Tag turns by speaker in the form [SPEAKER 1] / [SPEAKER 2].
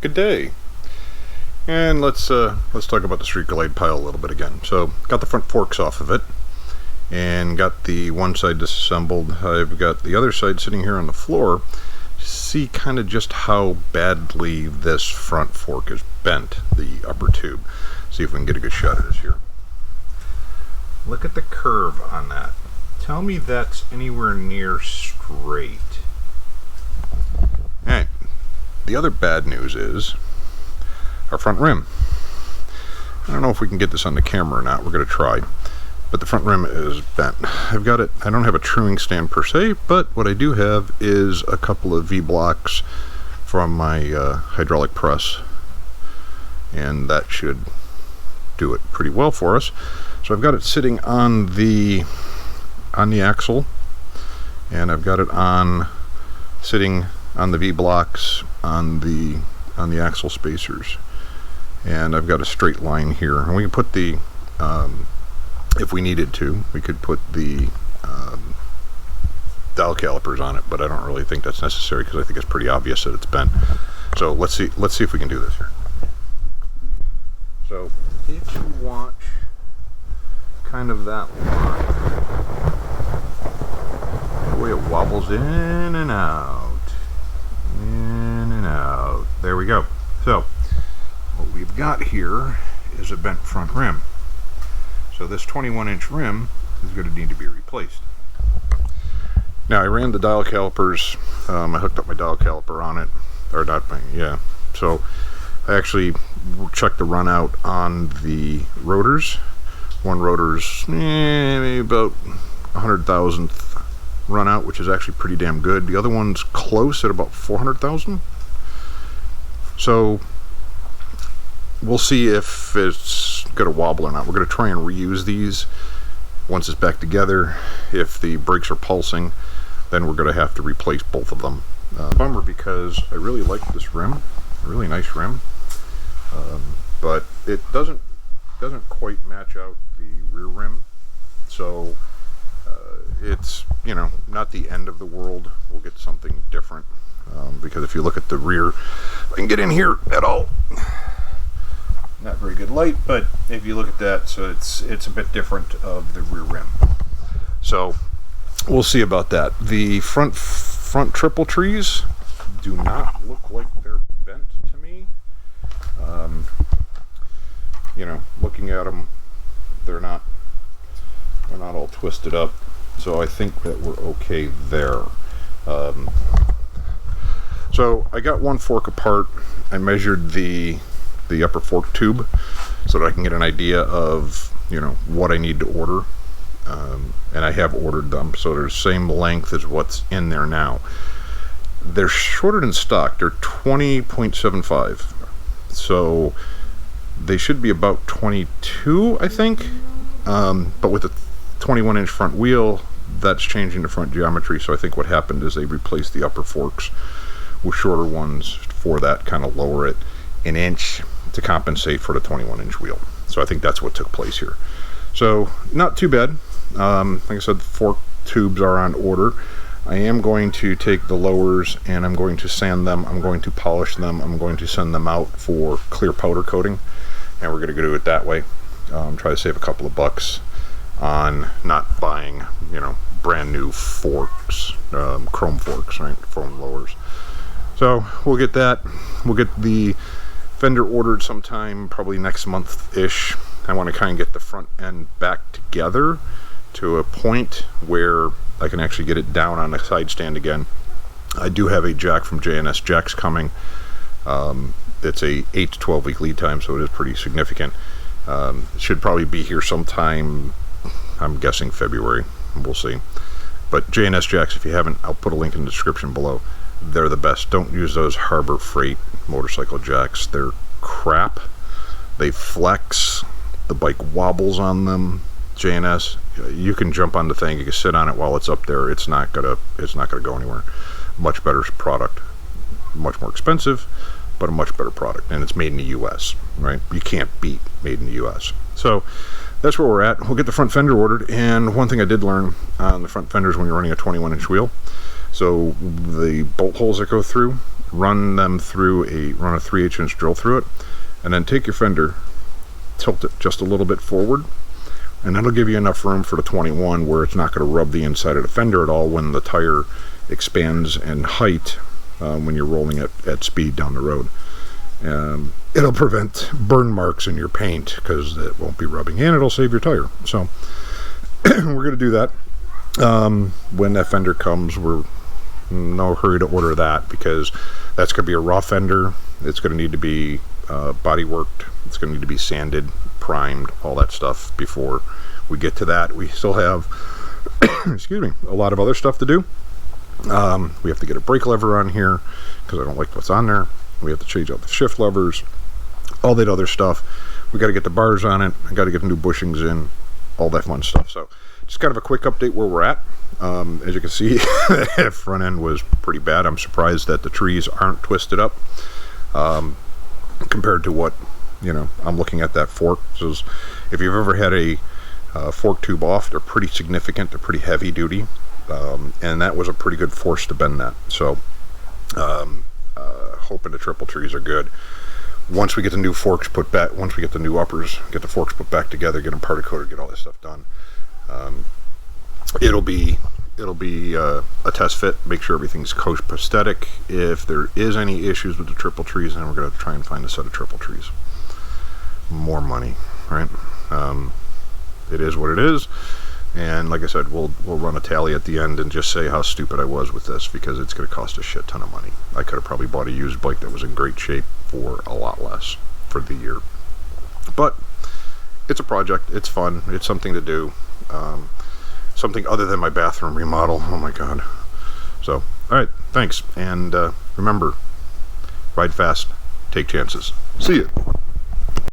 [SPEAKER 1] Good day. And let's talk about the Street Gide pile a little bit again. So got the front forks off of it and got the one side disassembled. I've got the other side sitting here on the floor. See kind of just how badly this front fork is bent, the upper tube. See if we can get a good shot of this here. Look at the curve on that. Tell me that's anywhere near straight. Alright, the other bad news is our front rim. I don't know if we can get this on the camera or not. We're going to try. But the front rim is bent. I've got it, I don't have a truing stand per se, but what I do have is a couple of V-blocks from my hydraulic press. And that should do it pretty well for us. So I've got it sitting on the axle, and I've got it sitting on the V-blocks on the axle spacers, and I've got a straight line here, and we can put the if we needed to, we could put the dial calipers on it, but I don't really think that's necessary because I think it's pretty obvious that it's bent. So let's see if we can do this here. So if you watch kind of that line, the way it wobbles in and out, there we go. So what we've got here is a bent front rim. So this 21-inch rim is going to need to be replaced. Now I ran the dial calipers, I hooked up my dial caliper on it, or not, so I actually checked the run out on the rotors. One rotor's maybe about 100,000th run out, which is actually pretty damn good. The other one's close at about 400,000. So we'll see if it's going to wobble or not. We're going to try and reuse these once it's back together. If the brakes are pulsing, then we're going to have to replace both of them. Bummer, because I really like this rim, a really nice rim, but it doesn't quite match out the rear rim. So it's, not the end of the world. We'll get something different, because if you look at the rear, if I can get in here at all, not very good light, but if you look at that, so it's a bit different of the rear rim. So we'll see about that. The front triple trees do not look like they're bent to me. Looking at them, they're not all twisted up, so I think that we're okay there. So I got one fork apart. I measured the upper fork tube so that I can get an idea of what I need to order, and I have ordered them, so they're the same length as what's in there now. They're shorter than stock. They're 20.75, so they should be about 22, I think, but with the 21-inch front wheel, that's changing the front geometry. So I think what happened is they replaced the upper forks with shorter ones for that, kind of lower it an inch to compensate for the 21-inch wheel. So I think that's what took place here. So not too bad. Like I said, the fork tubes are on order. I am going to take the lowers and I'm going to sand them, I'm going to polish them, I'm going to send them out for clear powder coating, and we're going to do it that way. Try to save a couple of bucks on not buying brand new forks, chrome forks, right, foam lowers. So we'll get that. We'll get the fender ordered sometime probably next month-ish. I want to kind of get the front end back together to a point where I can actually get it down on the side stand again. I do have a jack from J&S Jacks coming. It's a 8 to 12 week lead time, so it is pretty significant. It should probably be here sometime, I'm guessing February. We'll see. But J&S Jacks, if you haven't, I'll put a link in the description below. They're the best. Don't use those Harbor Freight motorcycle jacks. They're crap. They flex. The bike wobbles on them. J&S, you can jump on the thing, you can sit on it while it's up there. It's not gonna go anywhere. Much better product. Much more expensive, but a much better product, and it's made in the US, right? You can't beat made in the US. So that's where we're at. We'll get the front fender ordered, and one thing I did learn on the front fenders when you're running a 21-inch wheel, so the bolt holes that go through, run a 3/8 inch drill through it, and then take your fender, tilt it just a little bit forward, and that'll give you enough room for the 21 where it's not going to rub the inside of the fender at all when the tire expands in height when you're rolling it at speed down the road. It'll prevent burn marks in your paint because it won't be rubbing in. It'll save your tire. So we're going to do that. When that fender comes, we're in no hurry to order that because that's going to be a raw fender. It's going to need to be body worked. It's going to need to be sanded, primed, all that stuff before we get to that. We still have excuse me, a lot of other stuff to do. We have to get a brake lever on here because I don't like what's on there. We have to change out the shift levers, all that other stuff. We got to get the bars on it. I got to get the new bushings in, all that fun stuff. So just kind of a quick update where we're at. As you can see, the front end was pretty bad. I'm surprised that the trees aren't twisted up compared to what, I'm looking at that fork. So if you've ever had a fork tube off, they're pretty significant. They're pretty heavy duty. And that was a pretty good force to bend that. So hoping the triple trees are good. Once we get the new forks put back, once we get the new uppers, get the forks put back together, get them powder coated, get all this stuff done, it'll be a test fit, make sure everything's copacetic. If there is any issues with the triple trees, then we're going to try and find a set of triple trees. More money, right? It is what it is. And like I said, we'll run a tally at the end and just say how stupid I was with this, because it's going to cost a shit ton of money. I could have probably bought a used bike that was in great shape for a lot less for the year. But it's a project. It's fun. It's something to do. Something other than my bathroom remodel. Oh my God. So, all right. Thanks. And remember, ride fast. Take chances. See you.